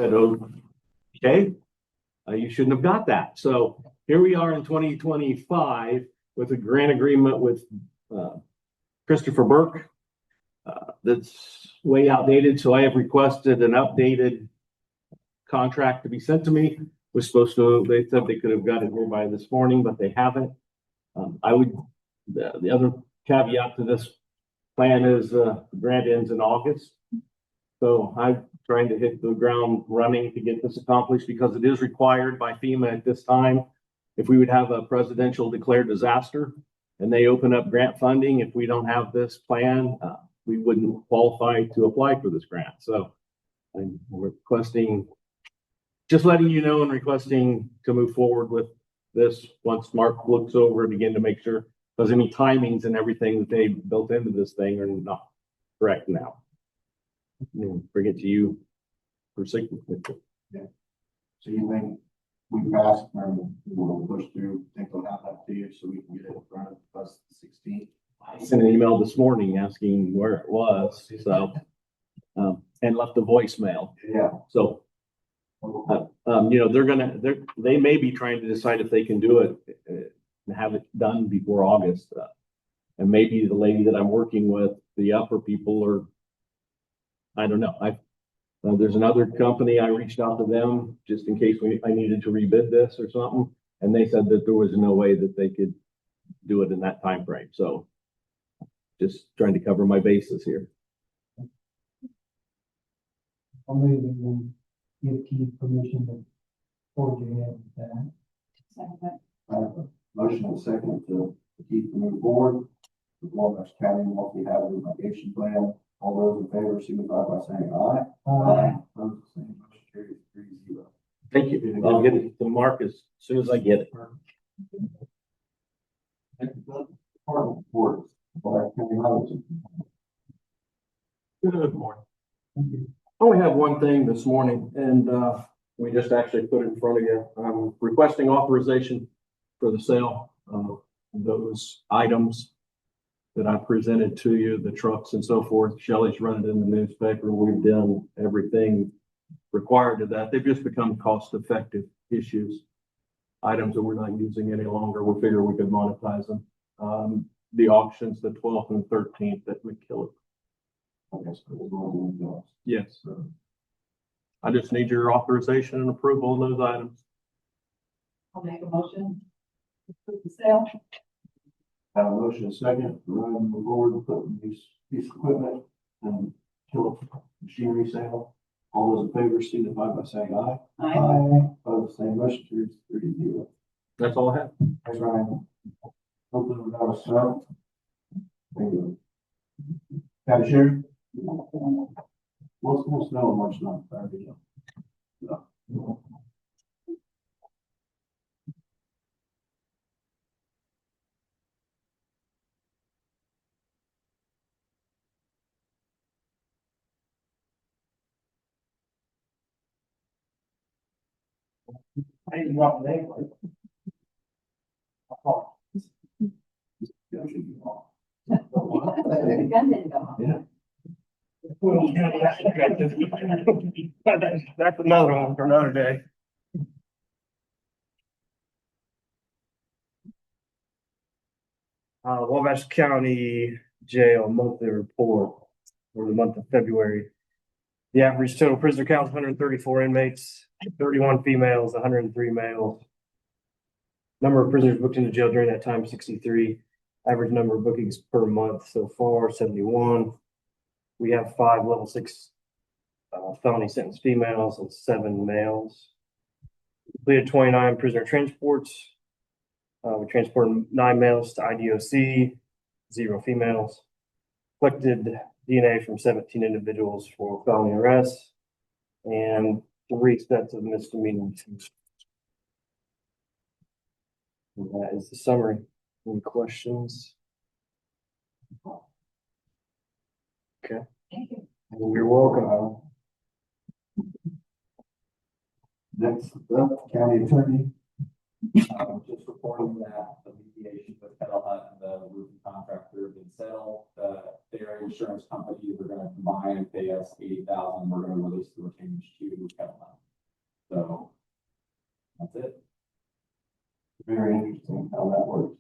said, oh, okay, you shouldn't have got that. So here we are in 2025 with a grant agreement with Christopher Burke. That's way outdated. So I have requested an updated contract to be sent to me. Was supposed to, they said they could have got it here by this morning, but they haven't. The other caveat to this plan is the grant ends in August. So I'm trying to hit the ground running to get this accomplished because it is required by FEMA at this time. If we would have a presidential declared disaster and they open up grant funding, if we don't have this plan, we wouldn't qualify to apply for this grant. So I'm requesting, just letting you know and requesting to move forward with this once Mark looks over it again to make sure, because any timings and everything that they built into this thing are not correct now. Bring it to you for signature. Yeah. So you think we passed and we'll push through, think they'll have that to you so we can get it in front of us the 16th? I sent an email this morning asking where it was, so and left a voicemail. Yeah. So they may be trying to decide if they can do it and have it done before August. And maybe the lady that I'm working with, the upper people are, I don't know. There's another company, I reached out to them just in case I needed to rebid this or something. And they said that there was no way that they could do it in that time frame. So just trying to cover my bases here. I'll move and give Keith permission to forge ahead with that. Second. I have a motion and a second to keep moving forward with Wabash County multi-hazard mitigation plan. All those in favor signify by saying aye. Aye. Opposed, the same. Motion carries 3-0. Thank you. I'll get it to Mark as soon as I get it. Department reports. Wabash County Highways. Good morning. I only have one thing this morning, and we just actually put it in front of you. I'm requesting authorization for the sale of those items that I presented to you, the trucks and so forth. Shelley's run it in the newspaper. We've done everything required of that. They've just become cost-effective issues, items that we're not using any longer. We figure we could monetize them. The auction's the 12th and 13th that would kill it. Yes. I just need your authorization and approval on those items. I'll make a motion to approve the sale. Have a motion and a second. We're going to move forward and put these piece of equipment and kill machinery sale. All those in favor signify by saying aye. Aye. Opposed, same. Motion carries 3-0. That's all I have. Thanks, Ryan. Hopefully we're not a snow. Thank you. County Sheriff? What's snow much not Saturday? No. I didn't drop it anyway. The gun didn't go off. Yeah. That's another one for another day. Wabash County Jail monthly report for the month of February. The average total prisoner count is 134 inmates, 31 females, 103 males. Number of prisoners booked into jail during that time, 63. Average number of bookings per month so far, 71. We have 5 level 6 felony sentenced females and 7 males. Completed 29 prisoner transports. We transported 9 males to IDOC, 0 females. Collected DNA from 17 individuals for felony arrests and 3 sets of misdemeanors. And that is the summary. Any questions? Okay. Thank you. You're welcome. Next up, County Attorney. Just reporting that the mediation with Kettle Hut and the roofing contractor have been settled. Their insurance companies are going to combine and pay us $80,000. We're going to release the retainage to Kettle Hut. how that works.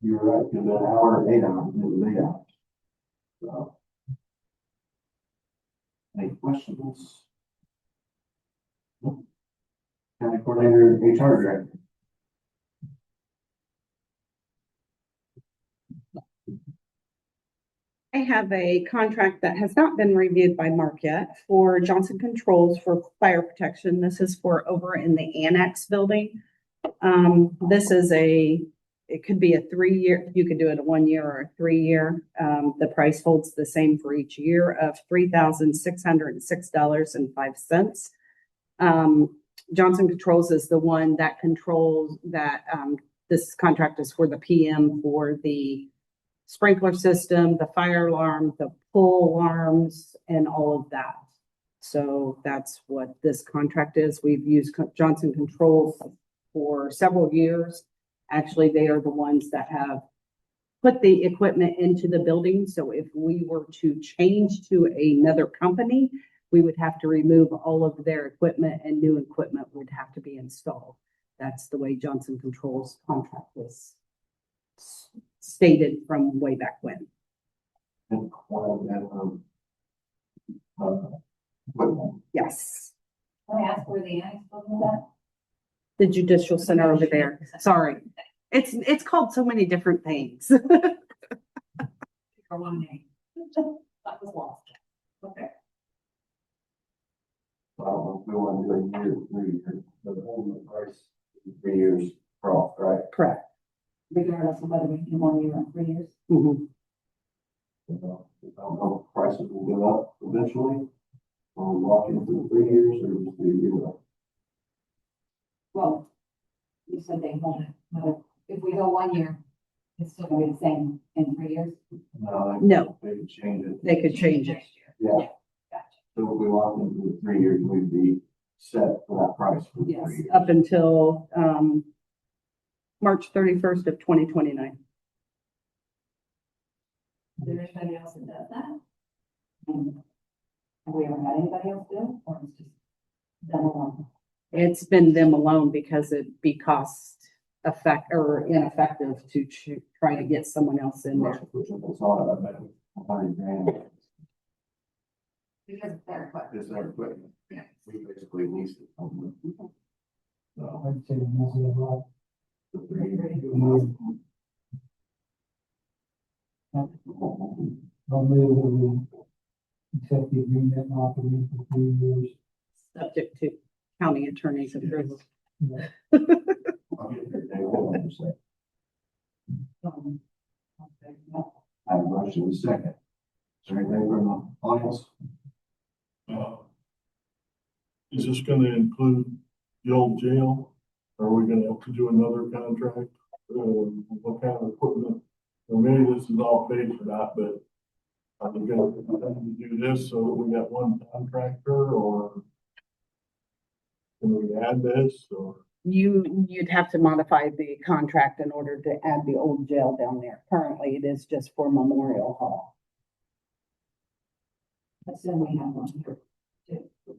You're right, because an hour, 8 hours, it was 8 hours. So. Any questions? County Coordinator, HR Director. I have a contract that has not been reviewed by Mark yet for Johnson Controls for fire protection. This is for over in the Annex building. This is it could be a 3-year, you could do it a 1 year or a 3-year. The price holds the same for each year of $3,606.05. Johnson Controls is the one that controls that, this contract is for the PM for the sprinkler system, the fire alarm, the pull alarms, and all of that. So that's what this contract is. We've used Johnson Controls for several years. Actually, they are the ones that have put the equipment into the building. So if we were to change to another company, we would have to remove all of their equipment and new equipment would have to be installed. That's the way Johnson Controls contract was stated from way back when. And equipment. Yes. Can I ask where the annex building is at? The judicial center over there. Sorry. It's called so many different things. Or one name? That was lost. Okay. So I don't know if we want to do a year, 3 years, but the whole price is 3 years for off, right? Correct. Regardless of whether we do 1 year or 3 years. Mhm. I don't know if prices will go up eventually. Or lock in for 3 years or just do a year. Well, you said they won't, but if we go 1 year, it's still gonna be the same in 3 years? No, They could change it. they could change it. Next year. Yeah. Gotcha. So if we lock in for 3 years, we'd be set for that price for 3 Yes, years. up until March 31st of 2029. Is there anybody else that does that? Have we ever had anybody else do it, or it's just them alone? It's been them alone because it'd be cost effect or ineffective to try to get someone else in there. It's all, I bet, $100,000 Because it's their equipment. is their equipment. Yeah. We basically lease it from them. So, I'd say most of them the 3 years. I'll move that we accept the agreement and offer them for 3 years. Subject to county attorney's approval. I'll get there, Dave, hold on a second. Okay, no. I have a motion in a second. Is there anything from the audience? Is this gonna include the old jail? Are we gonna have to do another contract? What kind of equipment? Well, maybe this is all paid for that, but are we gonna do this so that we got one contractor or can we add this or? You'd have to modify the contract in order to add the old jail down there. Currently, it is just for Memorial Hall. Assume we have one here too.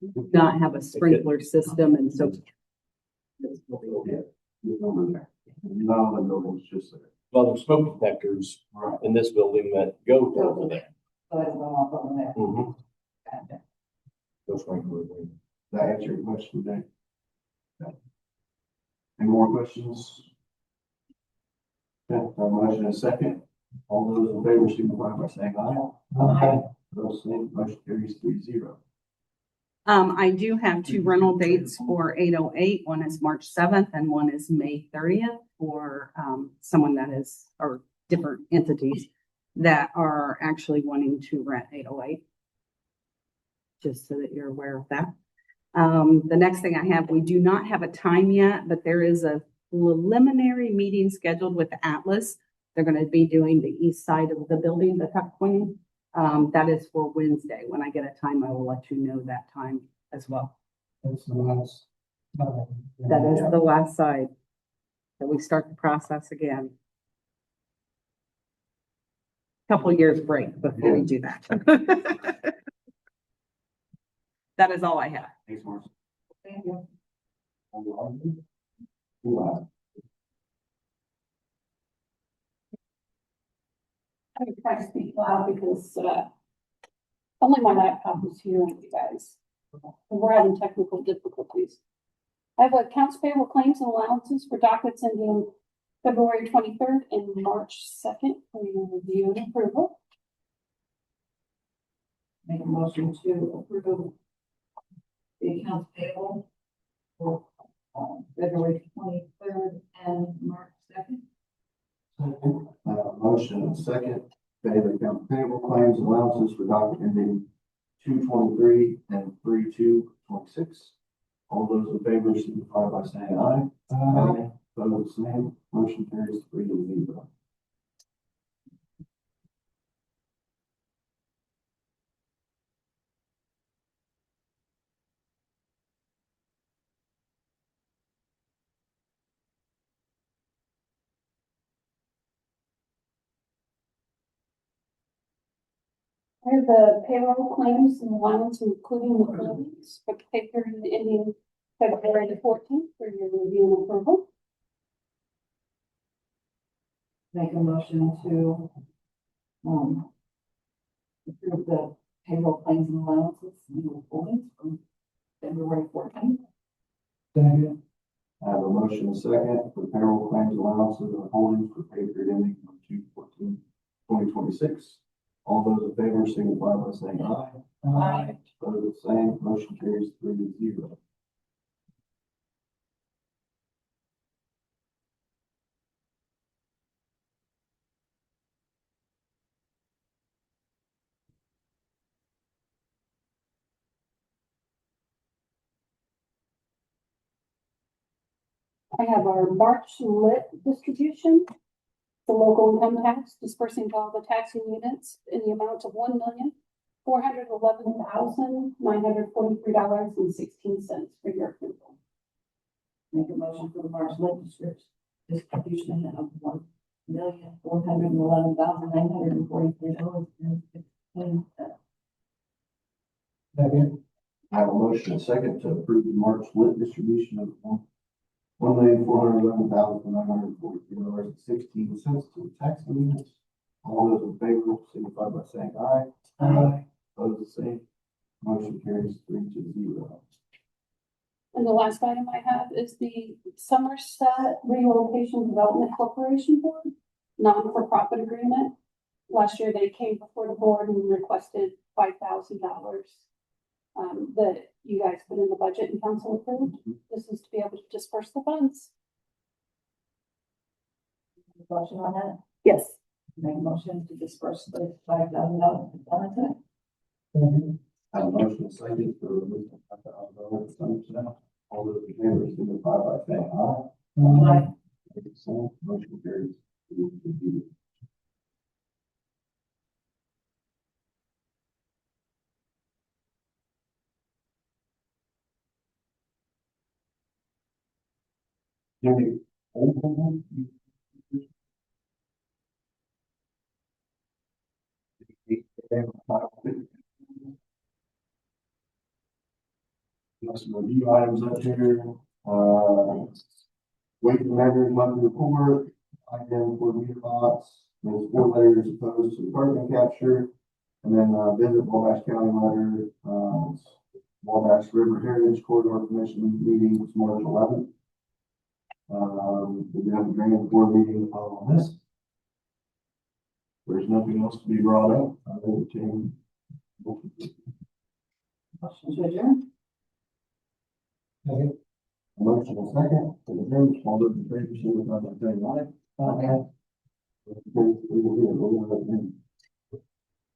Do not have a sprinkler system and so. Yeah, it's over there. No, the building's just there. Well, there's smoke detectors Right. in this building that go over there. So it'll go off over there. Mm-hmm. Gotcha. Those sprinkler rooms. That answer your question, Dave? Yeah. Any more questions? Yeah, a motion in a second. All those in favor signify by saying aye. Those same, motion carries 3-0. I do have 2 rental dates for 808. One is March 7th and one is May 30th for someone that is, or different entities that are actually wanting to rent 808. Just so that you're aware of that. The next thing I have, we do not have a time yet, but there is a preliminary meeting scheduled with Atlas. They're going to be doing the east side of the building, the tuck pointing. That is for Wednesday. When I get a time, I will let you know that time as well. That's the last. That is the last side. That we start the process again. Couple years break before we do that. That is all I have. Thanks, Marcy. Thank you. I would try to speak loud because, only my laptop is here with you guys. And we're having technical difficulties. I have accounts payable claims and allowances for dockets ending February 23rd and March 2nd for your review and approval. Make a motion to approve the accounts payable for February 23rd and March 2nd. Motion and second, pay the account payable claims and allowances for docket ending 2/23 and 3/2/26. All those in favor signify by saying aye. Aye. Opposed, same. Motion carries 3-0. I have the payroll claims and allowance, including the buildings for the pay period ending February the 14th for your review and approval. Make a motion to approve the payroll claims and allowances and withholdings from February 14th. Second. I have a motion and second for payroll claims, allowances, and holdings for pay period ending on 2/14/2026. All those in favor signify by saying aye. Aye. Opposed, same. Motion carries 3-0. I have our March lit distribution, the local income tax dispersing to all the taxing units in the amount of $1,411,943.16 for your approval. Make a motion for the March legislature distribution of $1,411,943.16. Second. I have a motion and second to approve the March lit distribution of $1,411,943.16 to the taxing units. All those in favor signify by saying aye. Aye. Opposed, the same. Motion carries 3-0. And the last item I have is the Somerset Relocation Development Corporation Board, non-for-profit agreement. Last year, they came before the board and requested $5,000 that you guys put in the budget and council approved. This is to be able to disperse the funds. Motion on that? Yes. Make a motion to disperse the $5,000 to Second. I have a motion and second for release of $5,000 from Somerset. All those in favor signify by saying aye. Aye. Same. Motion carries 3-0. Any old one? Got some review items up here, weight and measure monthly report, item for meter box, there's 4 letters opposed to carbon capture, and then, visit Wabash County letter, Wabash River Heritage Corridor Commission meeting was March 11th. We have a drainage board meeting on this. There's nothing else to be brought up. I will change. Motion to adjourn. Second. Motion and second, for the vote, all those in favor, signify by saying aye. Aye. Motion carries 3-0.